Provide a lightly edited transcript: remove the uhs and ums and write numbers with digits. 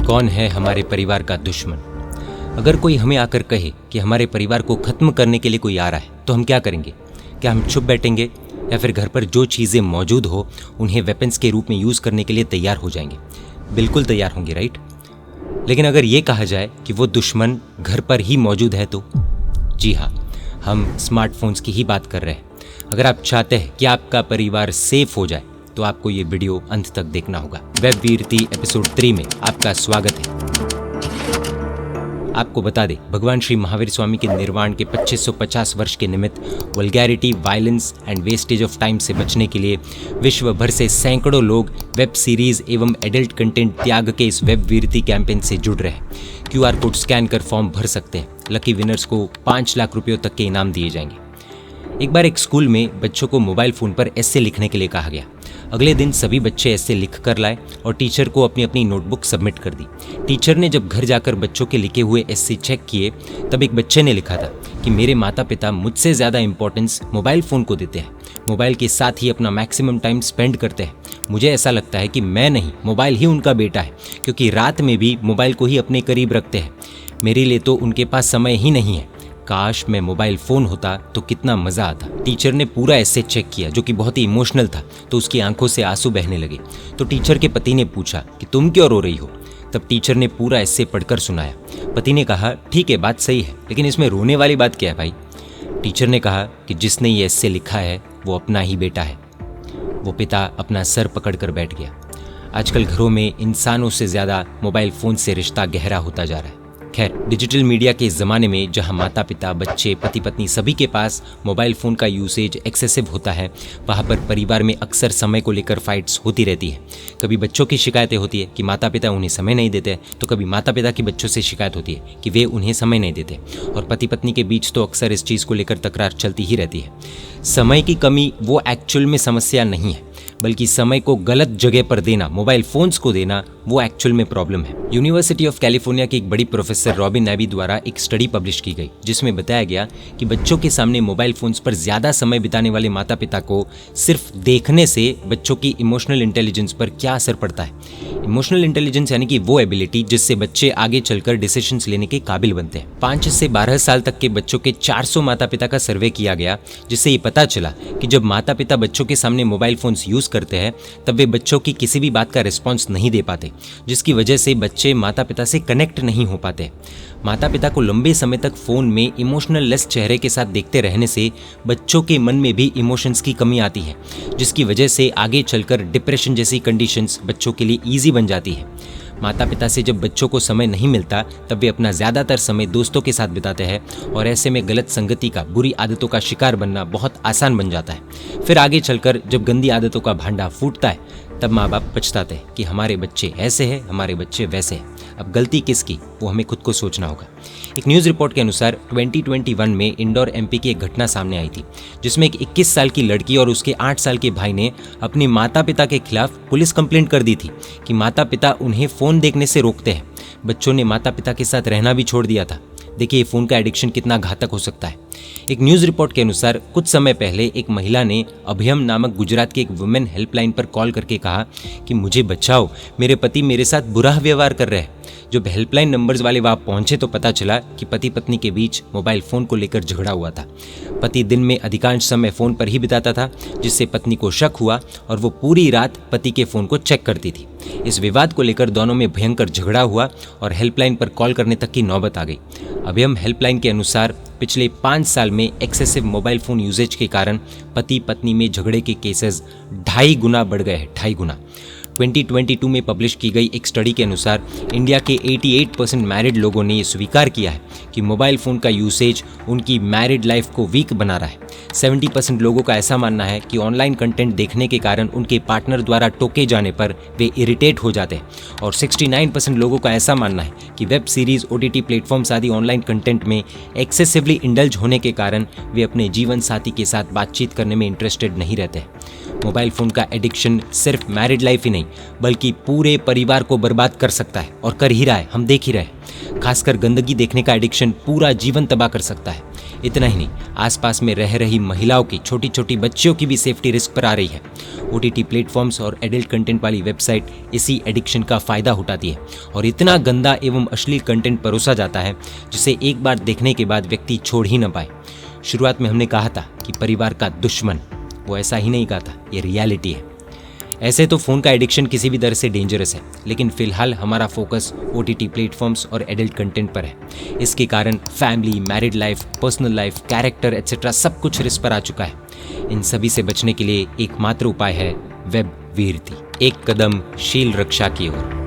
कौन है हमारे परिवार का दुश्मन? अगर कोई हमें आकर कहे कि हमारे परिवार को खत्म करने के लिए कोई आ रहा है तो हम क्या करेंगे? क्या हम चुप बैठेंगे या फिर घर पर जो चीज़ें मौजूद हो उन्हें वेपन्स के रूप में यूज़ करने के लिए तैयार हो जाएंगे? बिल्कुल तैयार होंगे, राइट? लेकिन अगर ये कहा जाए कि वो दुश्मन घर पर ही मौजूद है तो? जी हाँ, हम स्मार्टफोन्स की ही बात कर रहे हैं। अगर आप चाहते हैं कि आपका परिवार सेफ हो जाए तो आपको ये वीडियो अंत तक देखना होगा। वेबवीरती एपिसोड 3 में आपका स्वागत है। आपको बता दें, भगवान श्री महावीर स्वामी के निर्वाण के 2550 वर्ष के निमित्त vulgarity, violence and wastage of time से बचने के लिए विश्व भर से सैकड़ों लोग वेब सीरीज एवं एडल्ट कंटेंट त्याग के इस वेबवीरती कैंपेन से जुड़ रहे हैं। QR कोड स्कैन कर फॉर्म भर सकते हैं। लकी विनर्स को 5 लाख रुपयों तक के इनाम दिए जाएंगे। एक बार एक स्कूल में बच्चों को मोबाइल फ़ोन पर एस्से लिखने के लिए कहा गया। अगले दिन सभी बच्चे एस्से लिख कर लाए और टीचर को अपनी अपनी नोटबुक सबमिट कर दी। टीचर ने जब घर जाकर बच्चों के लिखे हुए एस्से चेक किए तब एक बच्चे ने लिखा था कि मेरे माता पिता मुझसे ज़्यादा इंपॉर्टेंस मोबाइल फ़ोन को देते हैं, मोबाइल के साथ ही अपना मैक्सिमम टाइम स्पेंड करते हैं। मुझे ऐसा लगता है कि मैं नहीं, मोबाइल ही उनका बेटा है, क्योंकि रात में भी मोबाइल को ही अपने करीब रखते हैं। मेरे लिए तो उनके पास समय ही नहीं है। काश मैं मोबाइल फ़ोन होता तो कितना मज़ा आता। टीचर ने पूरा एस्से चेक किया जो कि बहुत ही इमोशनल था, तो उसकी आंखों से आंसू बहने लगे। तो टीचर के पति ने पूछा कि तुम क्यों रो रही हो? तब टीचर ने पूरा एस्से पढ़कर सुनाया। पति ने कहा, ठीक है, बात सही है, लेकिन इसमें रोने वाली बात क्या है भाई? टीचर ने कहा कि जिसने ये एस्से लिखा है वो अपना ही बेटा है। वो पिता अपना सर पकड़कर बैठ गया। आजकल घरों में इंसानों से ज़्यादा मोबाइल फ़ोन से रिश्ता गहरा होता जा रहा है। खैर, डिजिटल मीडिया के इस ज़माने में जहां माता पिता, बच्चे, पति पत्नी सभी के पास मोबाइल फ़ोन का यूसेज एक्सेसिव होता है, वहां पर परिवार में अक्सर समय को लेकर फाइट्स होती रहती है। कभी बच्चों की शिकायतें होती है कि माता पिता उन्हें समय नहीं देते, तो कभी माता पिता की बच्चों से शिकायत होती है कि वे उन्हें समय नहीं देते। और पति पत्नी के बीच तो अक्सर इस चीज़ को लेकर तकरार चलती ही रहती है। समय की कमी वो एक्चुअल में समस्या नहीं है, बल्कि समय को गलत जगह पर देना, मोबाइल फोन्स को देना, वो एक्चुअल में प्रॉब्लम है। यूनिवर्सिटी ऑफ कैलिफोर्निया की एक बड़ी प्रोफेसर रॉबिन नैबी द्वारा एक स्टडी पब्लिश की गई, जिसमें बताया गया कि बच्चों के सामने मोबाइल फोन्स पर ज़्यादा समय बिताने वाले माता पिता को सिर्फ देखने से बच्चों की इमोशनल इंटेलिजेंस पर क्या असर पड़ता है। इमोशनल इंटेलिजेंस यानी कि वो एबिलिटी जिससे बच्चे आगे चलकर डिसीजंस लेने के काबिल बनते हैं। 5 से 12 साल तक के बच्चों के 400 माता पिता का सर्वे किया गया, जिससे ये पता चला कि जब माता पिता बच्चों के सामने मोबाइल फोन्स यूज करते हैं तब वे बच्चों की किसी भी बात का रिस्पॉन्स नहीं दे पाते, जिसकी वजह से बच्चे माता पिता से कनेक्ट नहीं हो पाते। माता पिता को लंबे समय तक फोन में इमोशनल लेस चेहरे के साथ देखते रहने से बच्चों के मन में भी इमोशंस की कमी आती है, जिसकी वजह से आगे चलकर डिप्रेशन जैसी कंडीशंस बच्चों के लिए ईजी बन जाती है। माता पिता से जब बच्चों को समय नहीं मिलता तब वे अपना ज़्यादातर समय दोस्तों के साथ बिताते हैं, और ऐसे में गलत संगति का, बुरी आदतों का शिकार बनना बहुत आसान बन जाता है। फिर आगे चलकर जब गंदी आदतों का भांडा फूटता है तब माँ बाप पछताते हैं कि हमारे बच्चे ऐसे हैं, हमारे बच्चे वैसे हैं। अब गलती किसकी, वो हमें खुद को सोचना होगा। एक न्यूज़ रिपोर्ट के अनुसार 2021 में इंदौर MP की एक घटना सामने आई थी, जिसमें एक 21 साल की लड़की और उसके 8 साल के भाई ने अपने माता पिता के खिलाफ पुलिस कंप्लेंट कर दी थी कि माता पिता उन्हें फ़ोन देखने से रोकते हैं। बच्चों ने माता पिता के साथ रहना भी छोड़ दिया था। देखिए, फ़ोन का एडिक्शन कितना घातक हो सकता है। एक न्यूज़ रिपोर्ट के अनुसार कुछ समय पहले एक महिला ने अभयम नामक गुजरात की एक वुमेन हेल्पलाइन पर कॉल करके कहा कि मुझे बचाओ, मेरे पति मेरे साथ बुरा व्यवहार कर रहे हैं। जब हेल्पलाइन नंबर्स वाले वहाँ पहुंचे तो पता चला कि पति पत्नी के बीच मोबाइल फ़ोन को लेकर झगड़ा हुआ था। पति दिन में अधिकांश समय फ़ोन पर ही बिताता था, जिससे पत्नी को शक हुआ और वो पूरी रात पति के फ़ोन को चेक करती थी। इस विवाद को लेकर दोनों में भयंकर झगड़ा हुआ और हेल्पलाइन पर कॉल करने तक की नौबत आ गई। अभयम हेल्पलाइन के अनुसार पिछले 5 साल में एक्सेसिव मोबाइल फ़ोन यूजेज के कारण पति पत्नी में झगड़े के केसेस 2.5 गुना बढ़ गए हैं, 2.5 गुना। 2022 में पब्लिश की गई एक स्टडी के अनुसार इंडिया के 88% मैरिड लोगों ने ये स्वीकार किया है कि मोबाइल फ़ोन का यूसेज उनकी मैरिड लाइफ को वीक बना रहा है। 70% लोगों का ऐसा मानना है कि ऑनलाइन कंटेंट देखने के कारण उनके पार्टनर द्वारा टोके जाने पर वे इरिटेट हो जाते हैं, और 69% लोगों का ऐसा मानना है कि वेब सीरीज़, OTT प्लेटफॉर्म्स आदि ऑनलाइन कंटेंट में एक्सेसिवली इंडल्ज होने के कारण वे अपने जीवन साथी के साथ बातचीत करने में इंटरेस्टेड नहीं रहते। मोबाइल फ़ोन का एडिक्शन सिर्फ मैरिड लाइफ ही नहीं बल्कि पूरे परिवार को बर्बाद कर सकता है और कर ही रहा है, हम देख ही रहे हैं। खासकर गंदगी देखने का एडिक्शन पूरा जीवन तबाह कर सकता है। इतना ही नहीं, आसपास में रह रही महिलाओं की, छोटी छोटी बच्चियों की भी सेफ्टी रिस्क पर आ रही है। OTT प्लेटफॉर्म्स और एडल्ट कंटेंट वाली वेबसाइट इसी एडिक्शन का फ़ायदा उठाती है और इतना गंदा एवं अश्लील कंटेंट परोसा जाता है जिसे एक बार देखने के बाद व्यक्ति छोड़ ही न पाए। शुरुआत में हमने कहा था कि परिवार का दुश्मन, वो ऐसा ही नहीं कहा था, ये रियलिटी है। ऐसे तो फ़ोन का एडिक्शन किसी भी तरह से डेंजरस है, लेकिन फिलहाल हमारा फोकस OTT प्लेटफॉर्म्स और एडल्ट कंटेंट पर है। इसके कारण family, married life, personal life, character etcetera सब कुछ रिस्क पर आ चुका है। इन सभी से बचने के लिए एकमात्र उपाय है वेब वीरती, एक कदम शील रक्षा की ओर।